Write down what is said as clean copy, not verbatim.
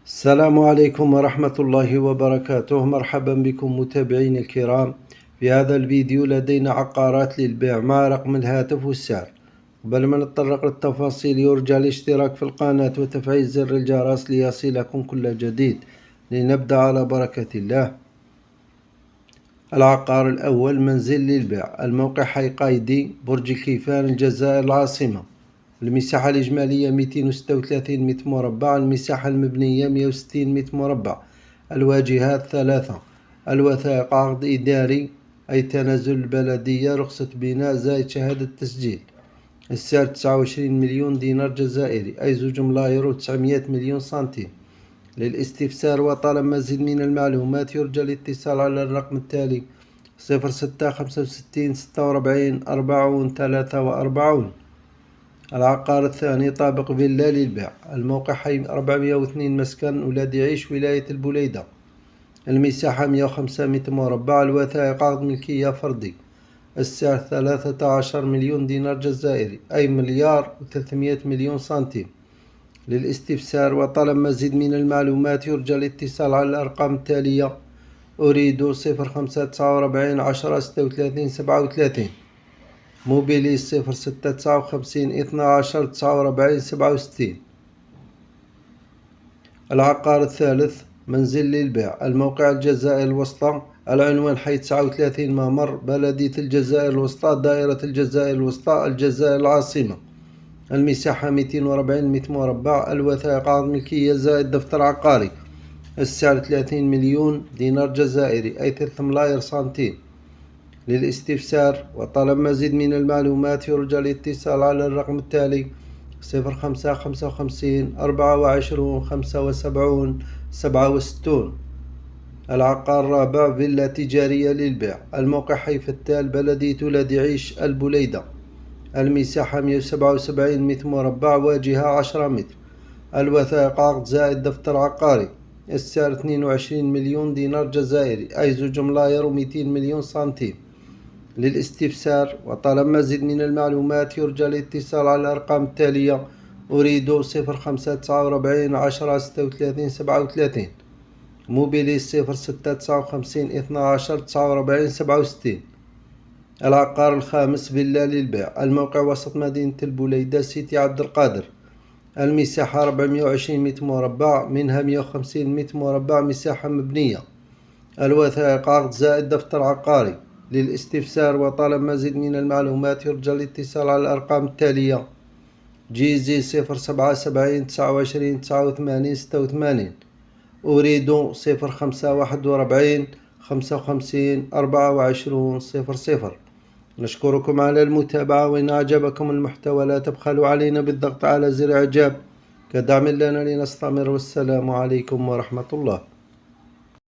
السلام عليكم ورحمة الله وبركاته. مرحبا بكم متابعين الكرام. في هذا الفيديو لدينا عقارات للبيع مع رقم الهاتف والسعر. قبل ما نتطرق للتفاصيل يرجى الاشتراك في القناة وتفعيل زر الجرس ليصلكم كل جديد. لنبدأ على بركة الله. العقار الأول منزل للبيع، الموقع حي قايدي، برج الكيفان، الجزائر العاصمة. المساحة الإجمالية 236 متر مربع، المساحة المبنية 160 متر مربع، الواجهات 3، الوثائق عقد إداري أي تنازل البلدية، رخصة بناء زائد شهادة تسجيل. السعر 29 مليون دينار جزائري أي 2 ملاير و900 مليون سنتيم. للاستفسار وطلب مزيد من المعلومات يرجى الاتصال على الرقم التالي 06 65 46 40 43. العقار الثاني طابق فيلا للبيع، الموقع حي 402 مسكن ولاد يعيش ولاية البليدة، المساحة 105 متر مربع، الوثائق عقد ملكية فردي. السعر 13 مليون دينار جزائري أي مليار و300 مليون سنتيم. للاستفسار وطلب مزيد من المعلومات يرجى الاتصال على الأرقام التالية: أريد 05 49 10 36 37، موبيلي 06 59 12 49 67. العقار الثالث منزل للبيع، الموقع الجزائر الوسطى، العنوان حي 39 ممر، بلدية الجزائر الوسطى، دائرة الجزائر الوسطى، الجزائر العاصمة. المساحة 240 متر مربع، الوثائق عقد ملكية زائد دفتر عقاري. السعر 30 مليون دينار جزائري أي 3 ملاير سنتيم. للاستفسار وطلب مزيد من المعلومات يرجى الاتصال على الرقم التالي 05 55 24 75 67. العقار الرابع فيلا تجارية للبيع، الموقع حي فتال، بلدية ولاد يعيش البليدة، المساحة 177 متر مربع، واجهة 10 متر، الوثائق عقد زائد دفتر عقاري. السعر 22 مليون دينار جزائري أي 2 ملاير و200 مليون سنتيم. للاستفسار وطلب مزيد من المعلومات يرجى الاتصال على الأرقام التالية: أريد 05 49 10 36 37، موبيلي 06 59 12 49 67. العقار الخامس فيلا للبيع، الموقع وسط مدينة البليدة سيتي عبد القادر، المساحة 420 متر مربع، منها 150 متر مربع مساحة مبنية، الوثائق عقد زائد دفتر عقاري. للاستفسار وطلب مزيد من المعلومات يرجى الاتصال على الأرقام التالية: جيزي 077 29 89 86، أريد 05 41 55 24 00. نشكركم على المتابعة، وإن أعجبكم المحتوى لا تبخلوا علينا بالضغط على زر إعجاب كدعم لنا لنستمر، والسلام عليكم ورحمة الله.